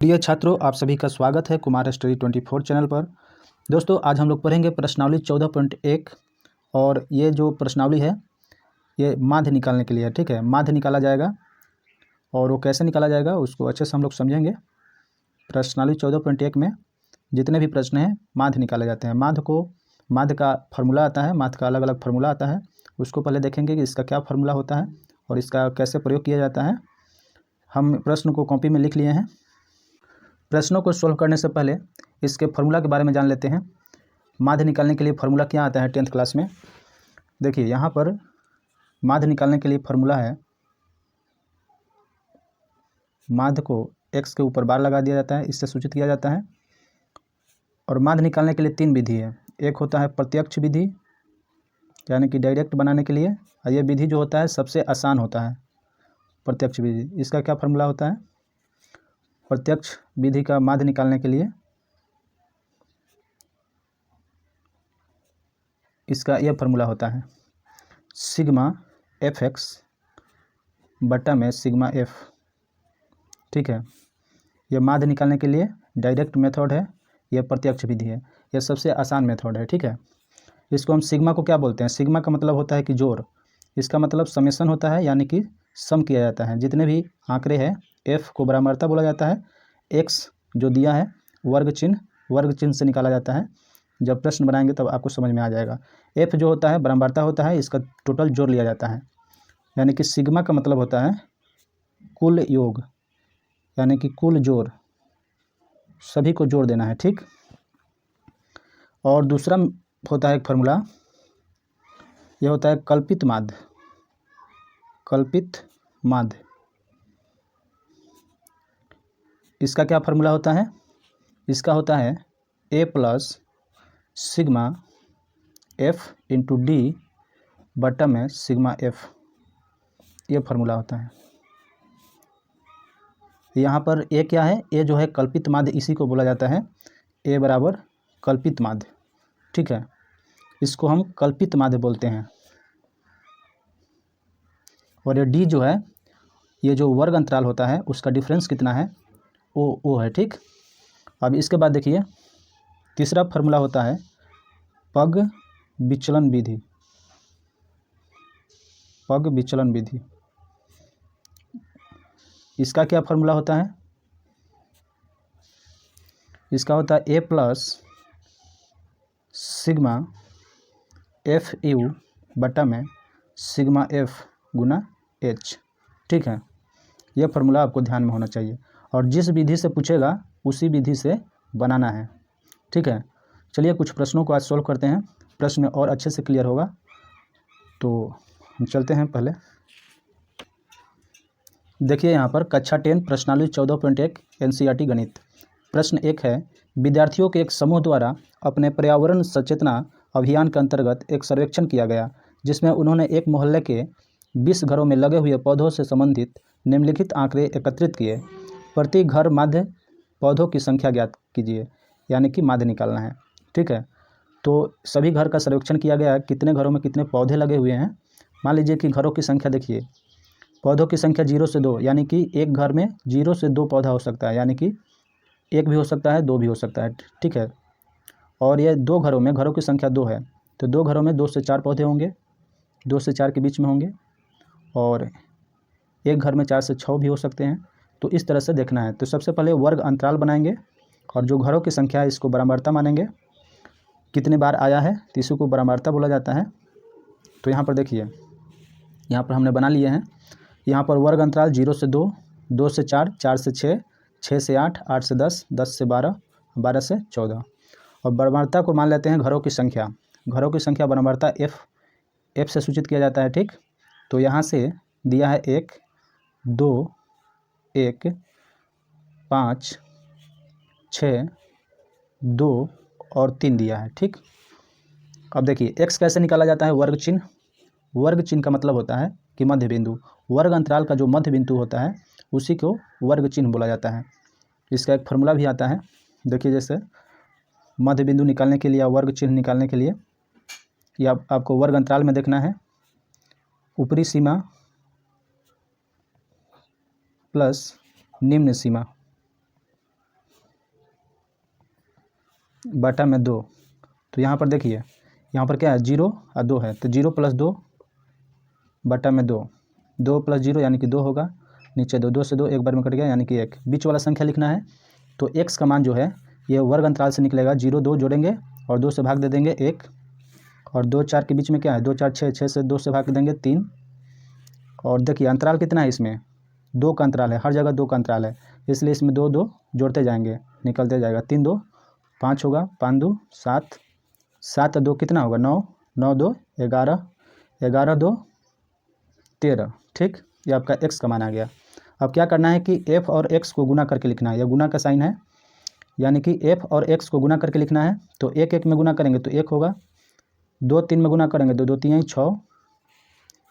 प्रिय छात्रों, आप सभी का स्वागत है कुमार स्टडी 24 चैनल पर। दोस्तों, आज हम लोग पढ़ेंगे प्रश्नावली 14.1 और ये जो प्रश्नावली है ये माध्य निकालने के लिए है। ठीक है, माध्य निकाला जाएगा और वो कैसे निकाला जाएगा उसको अच्छे से हम लोग समझेंगे। प्रश्नावली 14.1 में जितने भी प्रश्न हैं माध्य निकाले जाते हैं। माध्य का फार्मूला आता है, माध्य का अलग अलग फार्मूला आता है। उसको पहले देखेंगे कि इसका क्या फार्मूला होता है और इसका कैसे प्रयोग किया जाता है। हम प्रश्न को कॉपी में लिख लिए हैं। प्रश्नों को सॉल्व करने से पहले इसके फार्मूला के बारे में जान लेते हैं। माध्य निकालने के लिए फार्मूला क्या आता है 10th क्लास में? देखिए, यहाँ पर माध्य निकालने के लिए फार्मूला है, माध्य को x के ऊपर बार लगा दिया जाता है, इससे सूचित किया जाता है। और माध्य निकालने के लिए 3 विधि है। एक होता है प्रत्यक्ष विधि, यानी कि डायरेक्ट बनाने के लिए, और ये विधि जो होता है सबसे आसान होता है, प्रत्यक्ष विधि। इसका क्या फार्मूला होता है? प्रत्यक्ष विधि का माध्य निकालने के लिए इसका यह फार्मूला होता है, सिग्मा fx बटा में सिग्मा f। ठीक है, यह माध्य निकालने के लिए डायरेक्ट मेथड है, यह प्रत्यक्ष विधि है, यह सबसे आसान मेथड है। ठीक है, इसको हम सिग्मा को क्या बोलते हैं? सिग्मा का मतलब होता है कि जोड़। इसका मतलब समेसन होता है, यानी कि सम किया जाता है। जितने भी आंकड़े हैं f को बराबरता बोला जाता है। x जो दिया है वर्ग चिन्ह से निकाला जाता है। जब प्रश्न बनाएंगे तब आपको समझ में आ जाएगा। f जो होता है बराबरता होता है, इसका टोटल जोड़ लिया जाता है। यानी कि सिग्मा का मतलब होता है कुल योग, यानी कि कुल जोड़, सभी को जोड़ देना है। ठीक, और दूसरा होता है एक फार्मूला, यह होता है कल्पित माध्य। इसका क्या फार्मूला होता है? इसका होता है a plus sigma f into D बटा में सिग्मा f। ये फार्मूला होता है। यहाँ पर a क्या है? a जो है कल्पित माध्य, इसी को बोला जाता है a बराबर कल्पित माध्य। ठीक है, इसको हम कल्पित माध्य बोलते हैं। और ये d जो है, ये जो वर्ग अंतराल होता है उसका डिफरेंस कितना है वो है। ठीक, अब इसके बाद देखिए, तीसरा फार्मूला होता है पग विचलन विधि। इसका क्या फार्मूला होता है? इसका होता है a plus sigma F you बटा में सिग्मा f गुना h। ठीक है, यह फार्मूला आपको ध्यान में होना चाहिए और जिस विधि से पूछेगा उसी विधि से बनाना है। ठीक है, चलिए कुछ प्रश्नों को आज सॉल्व करते हैं, प्रश्न और अच्छे से क्लियर होगा। तो हम चलते हैं। पहले देखिए, यहाँ पर कक्षा 10 प्रश्नावली 14.1 NCERT गणित। प्रश्न 1 है, विद्यार्थियों के एक समूह द्वारा अपने पर्यावरण सचेतना अभियान के अंतर्गत एक सर्वेक्षण किया गया, जिसमें उन्होंने एक मोहल्ले के 20 घरों में लगे हुए पौधों से संबंधित निम्नलिखित आंकड़े एकत्रित किए। प्रति घर माध्य पौधों की संख्या ज्ञात कीजिए, यानी कि माध्य निकालना है। ठीक है, तो सभी घर का सर्वेक्षण किया गया है, कितने घरों में कितने पौधे लगे हुए हैं। मान लीजिए कि घरों की संख्या देखिए, पौधों की संख्या 0 से 2, यानी कि एक घर में 0 से 2 पौधा हो सकता है, यानी कि 1 भी हो सकता है, 2 भी हो सकता है। ठीक है, और ये 2 घरों में, घरों की संख्या 2 है, तो 2 घरों में 2 से 4 पौधे होंगे, 2 से 4 के बीच में होंगे, और एक घर में 4 से 6 भी हो सकते हैं। तो इस तरह से देखना है। तो सबसे पहले वर्ग अंतराल बनाएंगे और जो घरों की संख्या है इसको बराबरता मानेंगे। कितने बार आया है तो इसी को बराबरता बोला जाता है। तो यहाँ पर देखिए, यहाँ पर हमने बना लिए हैं। यहाँ पर वर्ग अंतराल 0 से 2, 2 से 4, 4 से 6, 6 से 8, 8 से 10, 10 से 12, 12 से 14। और बराबरता को मान लेते हैं घरों की संख्या। घरों की संख्या बराबरता f से सूचित किया जाता है। ठीक, तो यहाँ से दिया है 1, 2, 1, 5, 6, 2 और 3 दिया है। ठीक, अब देखिए x कैसे निकाला जाता है? वर्ग चिन्ह का मतलब होता है कि मध्य बिंदु। वर्ग अंतराल का जो मध्य बिंदु होता है उसी को वर्ग चिन्ह बोला जाता है। इसका एक फार्मूला भी आता है। देखिए, जैसे मध्य बिंदु निकालने के लिए या वर्ग चिन्ह निकालने के लिए, या आपको वर्ग अंतराल में देखना है, ऊपरी सीमा प्लस निम्न सीमा। बटा में 2। तो यहाँ पर देखिए, यहाँ पर क्या है 0 और 2 है, तो 0 + 2 बटा में 2, 2 + 0 यानी कि 2 होगा, नीचे 2, 2 से 2 एक बार में कट गया यानी कि 1। बीच वाला संख्या लिखना है, तो x का मान जो है ये वर्ग अंतराल से निकलेगा, 0 2 जोड़ेंगे और 2 से भाग दे देंगे 1, और 2 4 के बीच में क्या है 2 4 6, 6 से 2 से भाग देंगे 3, और देखिए अंतराल कितना है इसमें 2 का अंतराल है, हर जगह 2 का अंतराल है, इसलिए इसमें 2 2 जोड़ते जाएंगे, निकलते जाएगा, 3 2 5 होगा, 5 2 7, 7 2 कितना होगा 9, 9 2 11, 11 2 13। ठीक, ये आपका x का मान आ गया। अब क्या करना है कि f और x को गुना करके लिखना है, यह गुना का साइन है, यानी कि f और x को गुना करके लिखना है। तो 1 1 में गुना करेंगे तो 1 होगा, 2 3 में गुना करेंगे तो 2 3 6,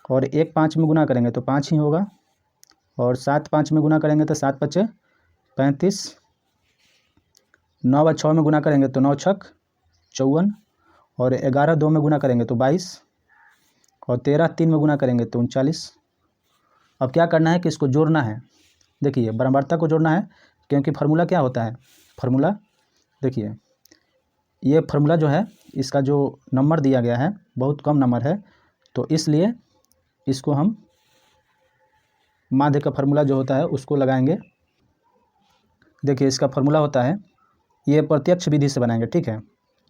और 1 5 में गुना करेंगे तो 5 ही होगा, और 7 5 में गुना करेंगे तो 7 5 35, 9 और 6 में गुना करेंगे तो 9 6 54, और 11 2 में गुना करेंगे तो 22, और 13 3 में गुना करेंगे तो 39। अब क्या करना है कि इसको जोड़ना है, देखिए बराबरता को जोड़ना है, क्योंकि फार्मूला क्या होता है, फार्मूला देखिए ये फार्मूला जो है इसका जो नंबर दिया गया है बहुत कम नंबर है, तो इसलिए इसको हम माध्य का फार्मूला जो होता है उसको लगाएंगे। देखिए इसका फार्मूला होता है, ये प्रत्यक्ष विधि से बनाएंगे, ठीक है,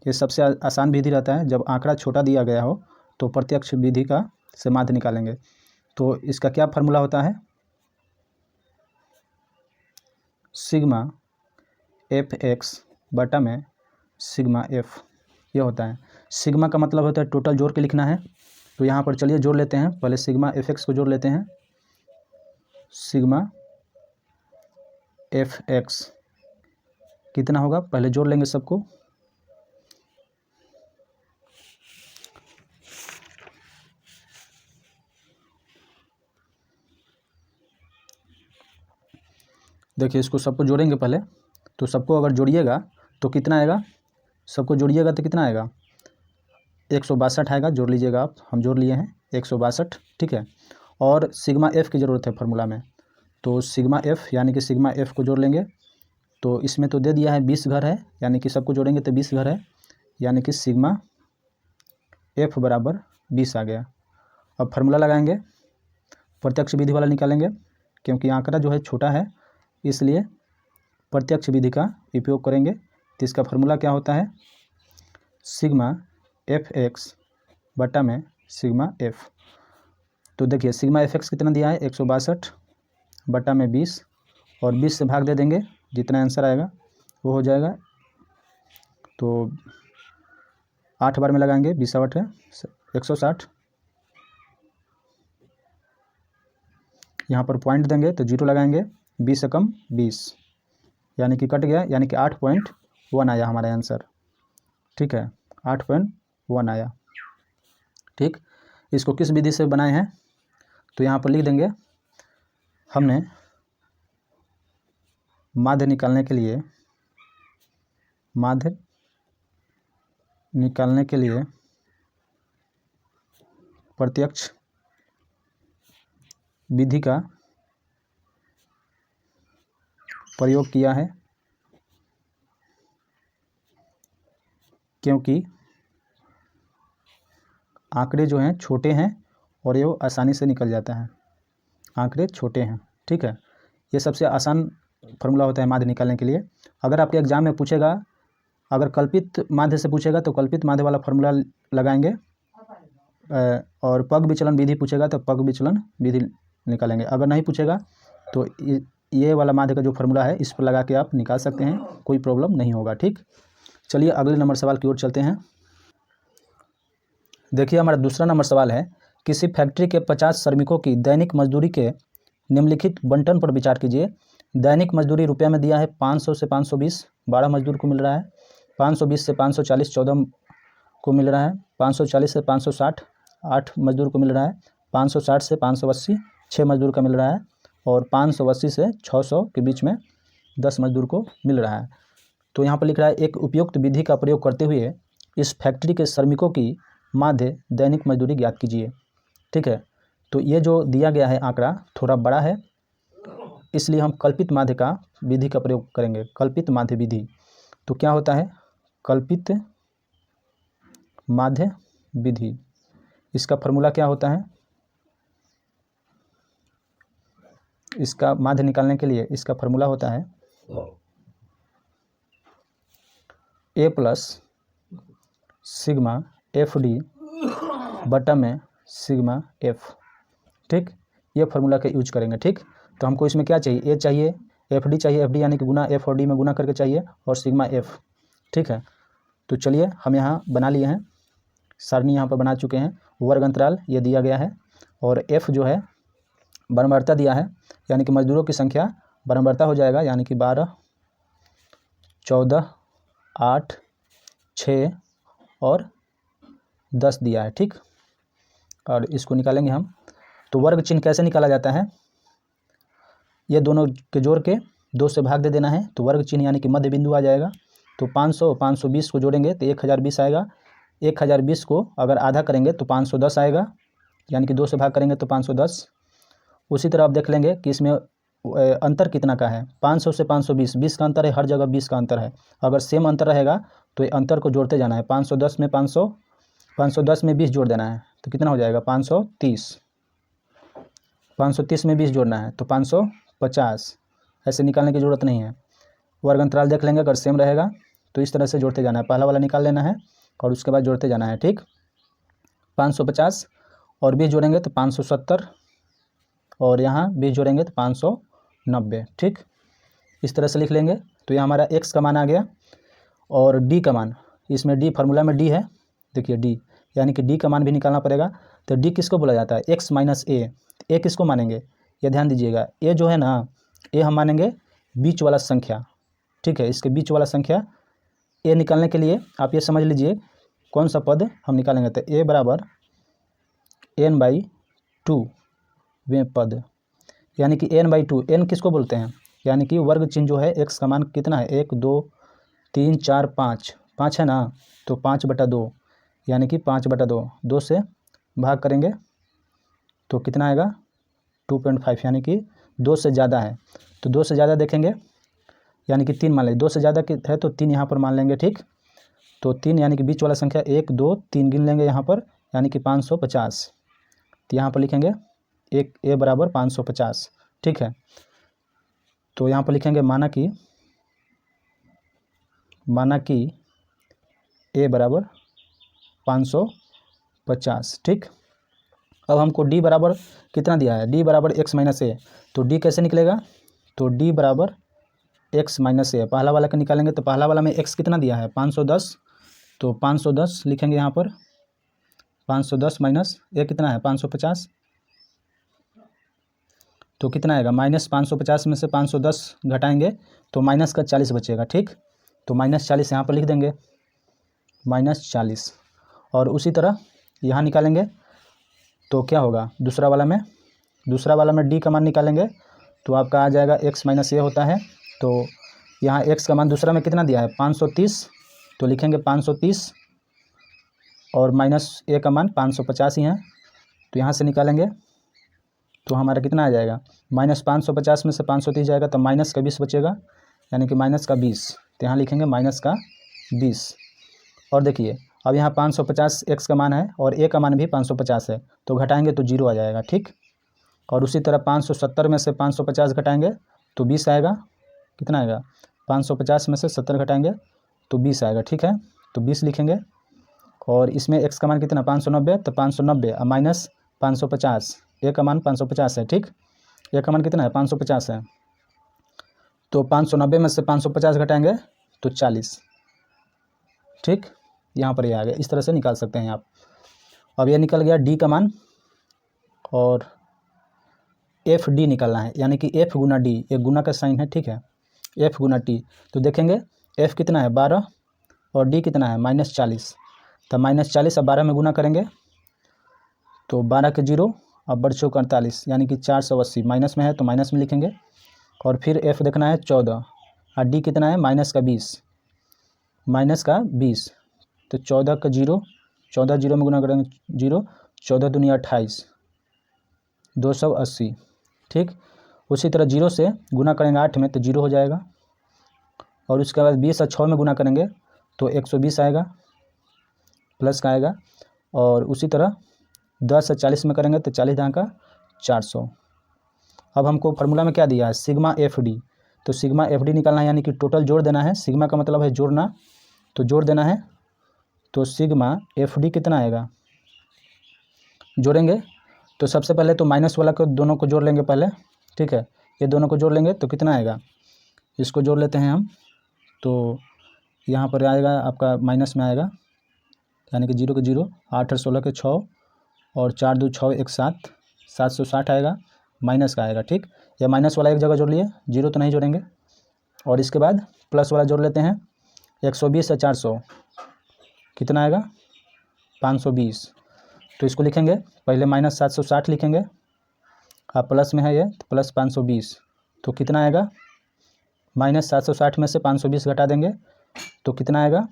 ये सबसे आसान विधि रहता है, जब आंकड़ा छोटा दिया गया हो तो प्रत्यक्ष विधि का से माध्य निकालेंगे। तो इसका क्या फार्मूला होता है, सिग्मा fx बटा में सिग्मा f, ये होता है। सिग्मा का मतलब होता है टोटल जोड़ के लिखना है, तो यहाँ पर चलिए जोड़ लेते हैं, पहले सिग्मा fx को जोड़ लेते हैं, सिग्मा fx कितना होगा पहले जोड़ लेंगे सबको, देखिए इसको सबको जोड़ेंगे पहले, तो सबको अगर जोड़िएगा तो कितना आएगा, सबको जोड़िएगा तो कितना आएगा 162 आएगा, जोड़ लीजिएगा आप, हम जोड़ लिए हैं 162, ठीक है। और सिग्मा एफ़ की ज़रूरत है फार्मूला में, तो सिग्मा एफ़ यानी कि सिग्मा एफ़ को जोड़ लेंगे, तो इसमें तो दे दिया है 20 घर है, यानी कि सबको जोड़ेंगे तो 20 घर है, यानी कि सिग्मा एफ़ बराबर 20 आ गया। अब फार्मूला लगाएंगे, प्रत्यक्ष विधि वाला निकालेंगे, क्योंकि आंकड़ा जो है छोटा है इसलिए प्रत्यक्ष विधि का उपयोग करेंगे। तो इसका फार्मूला क्या होता है, सिग्मा एफ एक्स बटा में सिग्मा एफ। तो देखिए सिग्मा एफ एक्स कितना दिया है 162 बटा में 20, और 20 से भाग दे देंगे, जितना आंसर आएगा वो हो जाएगा। तो 8 बार में लगाएंगे, 20 8 है 160, यहाँ पर पॉइंट देंगे तो 0 लगाएंगे, 20 से कम 20 यानी कि कट गया, यानी कि 8.1 आया हमारा आंसर, ठीक है 8.1 आया। ठीक, इसको किस विधि से बनाए हैं तो यहाँ पर लिख देंगे, हमने माध्य निकालने के लिए प्रत्यक्ष विधि का प्रयोग किया है, क्योंकि आंकड़े जो हैं छोटे हैं और ये आसानी से निकल जाता है, आंकड़े छोटे हैं, ठीक है। ये सबसे आसान फार्मूला होता है माध्य निकालने के लिए। अगर आपके एग्जाम में पूछेगा, अगर कल्पित माध्य से पूछेगा तो कल्पित माध्य वाला फार्मूला लगाएंगे, और पग विचलन विधि पूछेगा तो पग विचलन विधि निकालेंगे। अगर नहीं पूछेगा तो ये वाला माध्य का जो फार्मूला है इस पर लगा के आप निकाल सकते हैं, कोई प्रॉब्लम नहीं होगा। ठीक, चलिए अगले नंबर सवाल की ओर चलते हैं। देखिए हमारा दूसरा नंबर सवाल है, किसी फैक्ट्री के 50 श्रमिकों की दैनिक मजदूरी के निम्नलिखित बंटन पर विचार कीजिए। दैनिक मजदूरी रुपया में दिया है 500 से 520 12 मजदूर को मिल रहा है, 520 से 540 14 को मिल रहा है, 540 से 560 8 मजदूर को मिल रहा है, 560 से 580 6 मजदूर का मिल रहा है, और 580 से 600 के बीच में 10 मजदूर को मिल रहा है। तो यहाँ पर लिख रहा है, एक उपयुक्त विधि का प्रयोग करते हुए इस फैक्ट्री के श्रमिकों की माध्य दैनिक मजदूरी ज्ञात कीजिए। ठीक है, तो ये जो दिया गया है आंकड़ा थोड़ा बड़ा है, इसलिए हम कल्पित माध्य का विधि का प्रयोग करेंगे। कल्पित माध्य विधि तो क्या होता है, कल्पित माध्य विधि। इसका फॉर्मूला क्या होता है, इसका माध्य निकालने के लिए इसका फॉर्मूला होता है ए प्लस सिग्मा एफ डी बटा में सिग्मा एफ। ठीक, ये फार्मूला का यूज करेंगे। ठीक, तो हमको इसमें क्या चाहिए, ए चाहिए, एफ डी चाहिए, एफ डी यानी कि गुना एफ और डी में गुना करके चाहिए, और सिग्मा एफ। ठीक है, तो चलिए हम यहाँ बना लिए हैं, सारणी यहाँ पर बना चुके हैं। वर्ग अंतराल ये दिया गया है, और एफ जो है बराबरता दिया है, यानी कि मजदूरों की संख्या बराबरता हो जाएगा, यानी कि 12, 14, 8, 6 और 10 दिया है। ठीक, और इसको निकालेंगे हम। तो वर्ग चिन्ह कैसे निकाला जाता है, ये दोनों के जोड़ के 2 से भाग दे देना है, तो वर्ग चिन्ह यानी कि मध्य बिंदु आ जाएगा। तो 500 520 को जोड़ेंगे तो 1020 आएगा। 1020 को अगर आधा करेंगे तो 510 आएगा, यानी कि 2 से भाग करेंगे तो 510। उसी तरह आप देख लेंगे कि इसमें अंतर कितना का है, 500 से 520, 20 का अंतर है, हर जगह 20 का अंतर है। अगर सेम अंतर रहेगा तो ये अंतर को जोड़ते जाना है। 510 में 500, 510 में 20 जोड़ देना है, तो कितना हो जाएगा 530। 530 में 20 जोड़ना है तो 550। ऐसे निकालने की ज़रूरत नहीं है, वर्ग अंतराल देख लेंगे, अगर सेम रहेगा तो इस तरह से जोड़ते जाना है। पहला वाला निकाल लेना है और उसके बाद जोड़ते जाना है। ठीक, 550 और 20 जोड़ेंगे तो 570, और यहाँ 20 जोड़ेंगे तो 590। ठीक, इस तरह से लिख लेंगे। तो ये हमारा x का मान आ गया, और d का मान, इसमें d फार्मूला में d है, देखिए d, यानी कि d का मान भी निकालना पड़ेगा। तो d किसको बोला जाता है, x माइनस ए। ए किसको मानेंगे, ये ध्यान दीजिएगा, ए जो है ना, ए हम मानेंगे बीच वाला संख्या। ठीक है, इसके बीच वाला संख्या ए निकालने के लिए आप ये समझ लीजिए कौन सा पद हम निकालेंगे। तो ए बराबर n/2 वें पद, यानी कि n/2। n किसको बोलते हैं, यानी कि वर्ग चिन्ह जो है x का मान कितना है, 1 2 3 4 5, 5 है ना, तो 5/2, यानी कि 5/2, 2 से भाग करेंगे तो कितना आएगा 2.5, यानी कि 2 से ज़्यादा है। तो 2 से ज़्यादा देखेंगे, यानी कि 3 मान लेंगे। 2 से ज़्यादा है तो 3 यहाँ पर मान लेंगे। ठीक, तो 3 यानी कि बीच वाला संख्या 1 2 3 गिन लेंगे यहाँ पर, यानी कि 550। तो यहाँ पर लिखेंगे एक ए बराबर 550। ठीक है, तो यहाँ पर लिखेंगे माना कि ए बराबर 550। ठीक, अब हमको d बराबर कितना दिया है, d बराबर x माइनस ए। तो d कैसे निकलेगा, तो d बराबर x माइनस ए। पहला वाला का निकालेंगे तो पहला वाला में x कितना दिया है 510, तो 510 लिखेंगे यहाँ पर, 510 माइनस ए कितना है 550, तो कितना आएगा -550 में से 510 घटाएंगे तो माइनस का 40 बचेगा। ठीक, तो -40 यहाँ पर लिख देंगे, -40। और उसी तरह यहाँ निकालेंगे तो क्या होगा, दूसरा वाला में d का मान निकालेंगे तो आपका आ जाएगा x माइनस ए होता है। तो यहाँ x का मान दूसरा में कितना दिया है 530, तो लिखेंगे 530, और माइनस ए का मान 550 ही है। तो यहाँ से निकालेंगे तो हमारा कितना आ जाएगा, -550 में से 530 जाएगा तो माइनस का 20 बचेगा, यानी कि माइनस का 20। तो यहाँ लिखेंगे माइनस का 20। और देखिए अब यहाँ 550 x का मान है और a का मान भी 550 है, तो घटाएंगे तो 0 आ जाएगा। ठीक, और उसी तरह 570 में से 550 घटाएंगे तो 20 आएगा, कितना आएगा 550 में से 70 घटाएंगे तो 20 आएगा। ठीक है, तो 20 लिखेंगे, और इसमें x का मान कितना 590, तो 590 माइनस 550, a का मान 550 है। ठीक, a का मान कितना है 550 है, तो 590 में से 550 घटाएंगे तो 40। ठीक, यहाँ पर ये आ गया, इस तरह से निकाल सकते हैं आप। अब ये निकल गया d का मान, और एफ डी निकालना है, यानी कि f गुना d, एक गुना का साइन है। ठीक है, f गुना t। तो देखेंगे f कितना है 12 और d कितना है -40। तो -40 अब 12 में गुना करेंगे तो 12 के 0, अब बढ़ चौक 48, यानी कि 480। माइनस में है तो माइनस में लिखेंगे, और फिर f देखना है 14, और d कितना है -20, तो 14 का 0, 14 0 में गुना करेंगे 0, 14 दूनी 28, 280। ठीक, उसी तरह 0 से गुना करेंगे 8 में तो 0 हो जाएगा, और उसके बाद 20 और 6 में गुना करेंगे तो 120 आएगा, प्लस का आएगा। और उसी तरह 10 से 40 में करेंगे तो 40 दां का 400। अब हमको फार्मूला में क्या दिया है, सिग्मा एफ डी। तो सिग्मा एफ डी निकालना है, यानी कि टोटल जोड़ देना है। सिग्मा का मतलब है जोड़ना, तो जोड़ देना है। तो सिग्मा एफ डी कितना आएगा, जोड़ेंगे तो सबसे पहले तो माइनस वाला को दोनों को जोड़ लेंगे पहले, ठीक है। ये दोनों को जोड़ लेंगे तो कितना आएगा, इसको जोड़ लेते हैं हम। तो यहाँ पर आएगा आपका माइनस में आएगा, यानी कि 0 के 0, 8 और 16 के 6, और 4 2 6 1 7, 760 आएगा, माइनस का आएगा, ठीक। या माइनस वाला एक जगह जोड़ लिए, 0 तो नहीं जोड़ेंगे। और इसके बाद प्लस वाला जोड़ लेते हैं, 120 से 400 कितना आएगा, 520। तो इसको लिखेंगे पहले माइनस 760 लिखेंगे, आप प्लस में है ये तो प्लस 520। तो कितना आएगा, माइनस 760 में से 520 घटा देंगे तो कितना आएगा,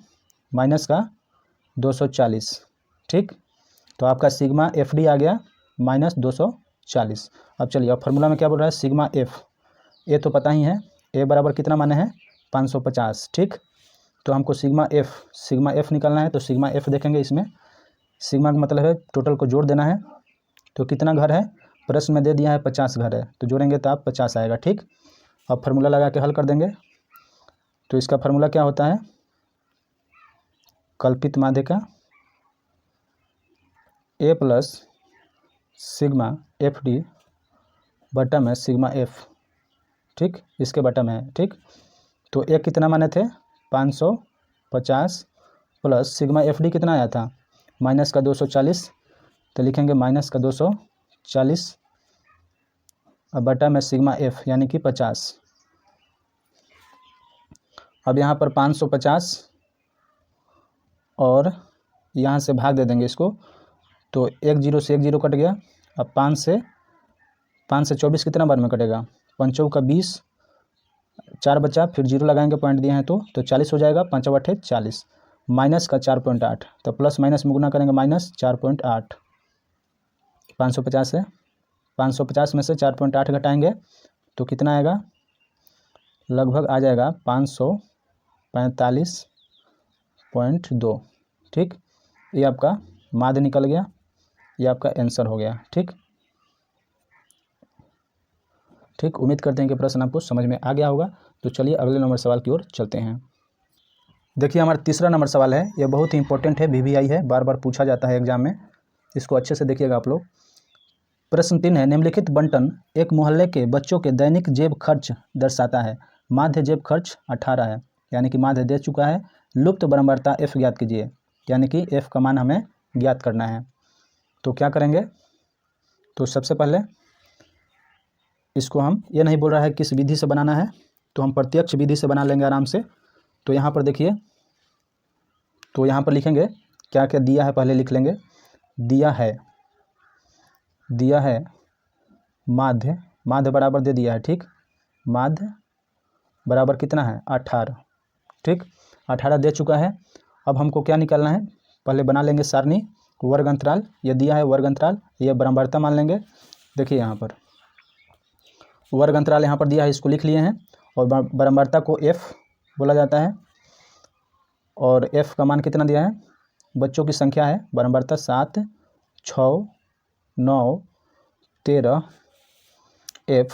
माइनस का 240, ठीक। तो आपका सिग्मा एफ डी आ गया माइनस 240। अब चलिए, अब फार्मूला में क्या बोल रहा है, सिग्मा एफ, ए तो पता ही है, ए बराबर कितना माने हैं 550, ठीक। तो हमको सिग्मा एफ निकालना है। तो सिग्मा एफ देखेंगे, इसमें सिग्मा का मतलब है टोटल को जोड़ देना है। तो कितना घर है, प्रश्न में दे दिया है 50 घर है, तो जोड़ेंगे तो आप 50 आएगा, ठीक। अब फार्मूला लगा के हल कर देंगे। तो इसका फार्मूला क्या होता है, कल्पित माध्य का ए प्लस सिग्मा एफ डी बटा में सिग्मा एफ, ठीक, इसके बटा में है, ठीक। तो ए कितना माने थे 550, प्लस सिग्मा एफ डी कितना आया था माइनस का 240, तो लिखेंगे माइनस का 240 अब बटा में सिग्मा एफ यानी कि 50। अब यहाँ पर 550 और यहाँ से भाग दे देंगे इसको, तो 1 0 से 1 0 कट गया। अब 5 से 24 कितना बार में कटेगा, 5 चौक का 20, 4 बचा, फिर 0 लगाएंगे, पॉइंट दिए हैं तो 40 हो जाएगा, 5 8 40, माइनस का 4.8, तो प्लस माइनस में गुना करेंगे, माइनस 4.8। 550 है, 550 में से 4.8 घटाएंगे तो कितना आएगा, लगभग आ जाएगा 545.2, ठीक। ये आपका माध्य निकल गया, ये आपका आंसर हो गया, ठीक। ठीक, उम्मीद करते हैं कि प्रश्न आपको समझ में आ गया होगा। तो चलिए अगले नंबर सवाल की ओर चलते हैं। देखिए हमारा तीसरा नंबर सवाल है, यह बहुत ही इंपॉर्टेंट है, VVI है, बार बार पूछा जाता है एग्जाम में, इसको अच्छे से देखिएगा आप लोग। प्रश्न 3 है, निम्नलिखित बंटन एक मोहल्ले के बच्चों के दैनिक जेब खर्च दर्शाता है। माध्य जेब खर्च 18 है, यानी कि माध्य दे चुका है। लुप्त बारंबारता f ज्ञात कीजिए, यानी कि f का मान हमें ज्ञात करना है। तो क्या करेंगे, तो सबसे पहले इसको हम, ये नहीं बोल रहा है किस विधि से बनाना है, तो हम प्रत्यक्ष विधि से बना लेंगे आराम से। तो यहाँ पर देखिए, तो यहाँ पर लिखेंगे क्या क्या दिया है, पहले लिख लेंगे। दिया है माध्य बराबर दे दिया है, ठीक। माध्य बराबर कितना है 18, ठीक, 18 दे चुका है। अब हमको क्या निकालना है, पहले बना लेंगे सारणी, वर्ग अंतराल, ये दिया है वर्ग अंतराल, ये बारंबारता मान लेंगे। देखिए यहाँ पर वर्ग अंतराल यहाँ पर दिया है, इसको लिख लिए हैं। और बारंबारता को f बोला जाता है, और f का मान कितना दिया है, बच्चों की संख्या है, बारंबारता 7 6 9 13, f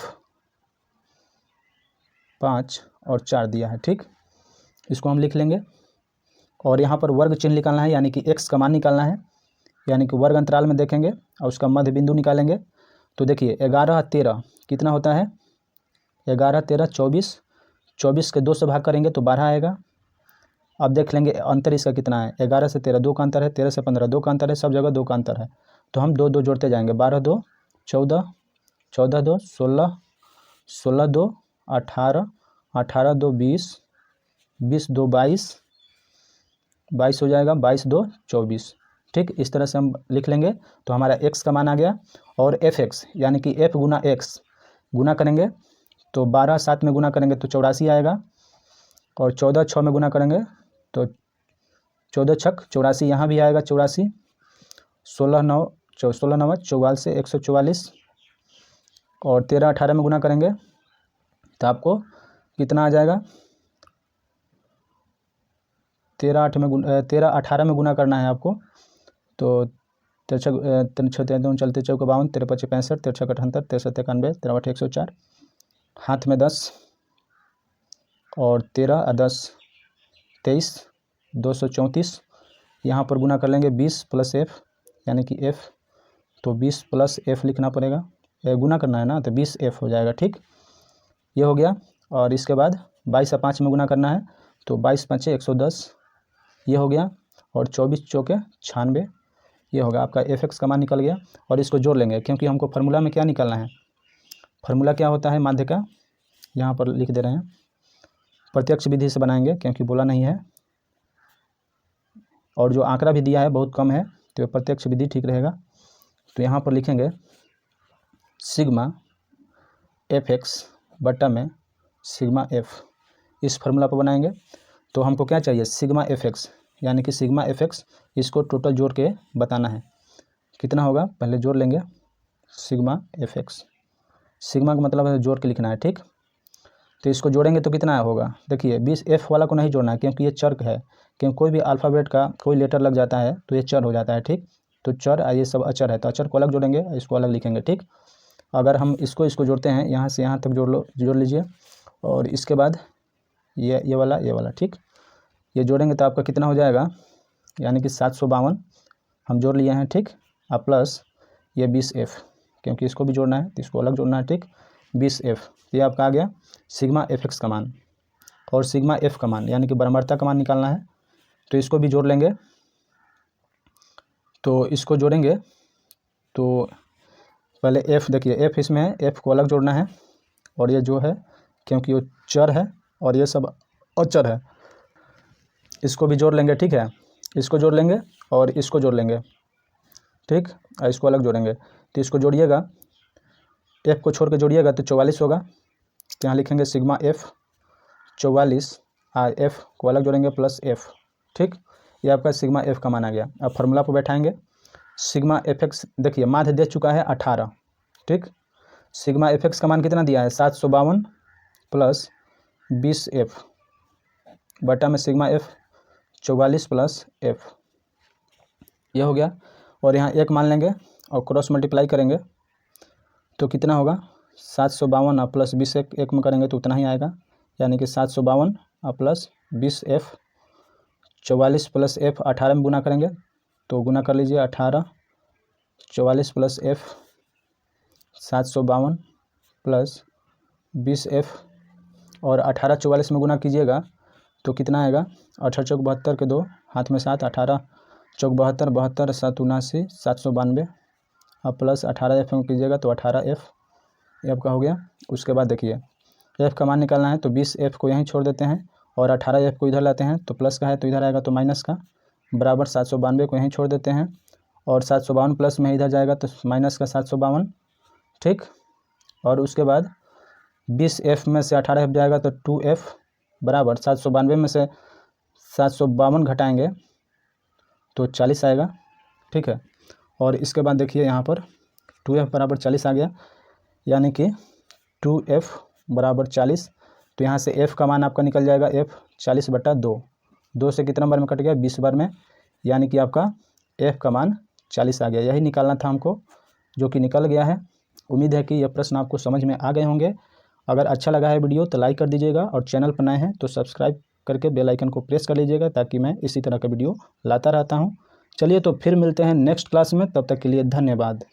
5 और 4 दिया है, ठीक। इसको हम लिख लेंगे। और यहाँ पर वर्ग चिन्ह निकालना है, यानी कि x का मान निकालना है, यानी कि वर्ग अंतराल में देखेंगे और उसका मध्य बिंदु निकालेंगे। तो देखिए 11 13 कितना होता है, 11 13 24, 24 के 2 से भाग करेंगे तो 12 आएगा। अब देख लेंगे अंतर इसका कितना है, 11 से 13 2 का अंतर है, 13 से 15 2 का अंतर है, सब जगह 2 का अंतर है। तो हम 2 2 जोड़ते जाएंगे, 12 2 14, 14 2 16, 16 2 18, 18 2 20, 20 2 22, 22 हो जाएगा, 22 2 24, ठीक। इस तरह से हम लिख लेंगे। तो हमारा x का मान आ गया। और fx यानी कि f गुना x गुना करेंगे तो 12 7 में गुना करेंगे तो 84 आएगा, और 14 6 में गुना करेंगे तो 14 छक 84, यहाँ भी आएगा 84, 16 9 44 से 144, और 13 18 में गुना करेंगे तो आपको कितना आ जाएगा, 13 18 में गुना करना है आपको। तो 3 6 3 चलते 4 52, 13 25 65, 13 6 78, 13 7 91, 13 8 104, हाथ में 10 और 13 और 10 23, 234। यहाँ पर गुना कर लेंगे 20 प्लस एफ यानी कि एफ, तो 20 प्लस एफ लिखना पड़ेगा, गुना करना है ना, तो 20 एफ हो जाएगा। ठीक, ये हो गया। और इसके बाद 22 और 5 में गुना करना है, तो 22 5 110 ये हो गया, और 24 चौके 96 ये होगा। आपका एफ एक्स का मान निकल गया। और इसको जोड़ लेंगे, क्योंकि हमको फार्मूला में क्या निकालना है, फार्मूला क्या होता है माध्य का, यहाँ पर लिख दे रहे हैं। प्रत्यक्ष विधि से बनाएंगे क्योंकि बोला नहीं है, और जो आंकड़ा भी दिया है बहुत कम है, तो प्रत्यक्ष विधि ठीक रहेगा। तो यहाँ पर लिखेंगे सिग्मा एफ एक्स बटा में सिग्मा एफ, इस फार्मूला पर बनाएंगे। तो हमको क्या चाहिए, सिग्मा एफ एक्स, यानी कि सिग्मा एफ एक्स, इसको टोटल जोड़ के बताना है कितना होगा। पहले जोड़ लेंगे सिग्मा एफ एक्स, सिग्मा का मतलब है जोड़ के लिखना है। ठीक, तो इसको जोड़ेंगे तो कितना होगा, देखिए 20 एफ वाला को नहीं जोड़ना है क्योंकि ये चर है, क्योंकि कोई भी अल्फ़ाबेट का कोई लेटर लग जाता है तो ये चर हो जाता है। ठीक, तो चर ये सब अचर है, तो अचर को अलग जोड़ेंगे, इसको अलग लिखेंगे। ठीक, अगर हम इसको जोड़ते हैं, यहाँ से यहाँ तक जोड़ लीजिए, और इसके बाद ये वाला। ठीक, ये जोड़ेंगे तो आपका कितना हो जाएगा, यानी कि 752 हम जोड़ लिए हैं। ठीक, और प्लस ये 20F, क्योंकि इसको भी जोड़ना है तो इसको अलग जोड़ना है। ठीक, 20F, ये आपका आ गया सिग्मा एफ एक्स का मान। और सिग्मा एफ का मान यानी कि बराबरता का मान निकालना है, तो इसको भी जोड़ लेंगे। तो इसको जोड़ेंगे तो पहले एफ़, देखिए एफ़ इसमें है, एफ़ को अलग जोड़ना है, और ये जो है क्योंकि वो चर है और ये सब अचर है, इसको भी जोड़ लेंगे। ठीक है, इसको जोड़ लेंगे और इसको जोड़ लेंगे। ठीक, और इसको अलग जोड़ेंगे, तो इसको जोड़िएगा, एफ़ को छोड़ के जोड़िएगा तो 44 होगा। तो यहाँ लिखेंगे सिग्मा एफ़ 44, और एफ़ को अलग जोड़ेंगे प्लस एफ़। ठीक, ये आपका सिग्मा एफ़ का मान आ गया। अब फार्मूला पर बैठाएंगे, सिग्मा एफ एक्स, देखिए माध्य दे चुका है 18। ठीक, सिग्मा एफ एक्स का मान कितना दिया है, 752 प्लस 20F बटा में सिग्मा एफ 44 प्लस एफ, ये हो गया। और यहाँ एक मान लेंगे और क्रॉस मल्टीप्लाई करेंगे तो कितना होगा, 752 और प्लस 20 एक में करेंगे तो उतना ही आएगा, यानी कि 752 और प्लस 20F 44 प्लस एफ 18 में गुना करेंगे, तो गुना कर लीजिए 18 44 प्लस एफ 752 प्लस 20F, और 18 44 में गुना कीजिएगा तो कितना आएगा, 18 चौक 72 के 2 हाथ में 7, 18 चौक 72, 72 7 79 792, और प्लस 18F में कीजिएगा तो 18F ये आपका हो गया। उसके बाद देखिए F का मान निकालना है, तो 20F को यहीं छोड़ देते हैं और 18F को इधर लाते हैं, तो प्लस का है तो इधर आएगा तो माइनस का, बराबर 792 को यहीं छोड़ देते हैं, और 752 प्लस में इधर जाएगा तो माइनस का 752। ठीक, और उसके बाद 20F में से 18F जाएगा तो 2F बराबर 792 में से 752 घटाएंगे तो 40 आएगा। ठीक है, और इसके बाद देखिए यहाँ पर 2F बराबर 40 आ गया, यानी कि 2F बराबर 40। तो यहाँ से F का मान आपका निकल जाएगा F 40 बटा 2, 2 से कितना बार में कट गया, 20 बार में, यानी कि आपका F का मान 40 आ गया। यही निकालना था हमको, जो कि निकल गया है। उम्मीद है कि यह प्रश्न आपको समझ में आ गए होंगे। अगर अच्छा लगा है वीडियो तो लाइक कर दीजिएगा, और चैनल पर नए हैं तो सब्सक्राइब करके बेल आइकन को प्रेस कर लीजिएगा, ताकि मैं इसी तरह का वीडियो लाता रहता हूं। चलिए तो फिर मिलते हैं नेक्स्ट क्लास में, तब तक के लिए धन्यवाद।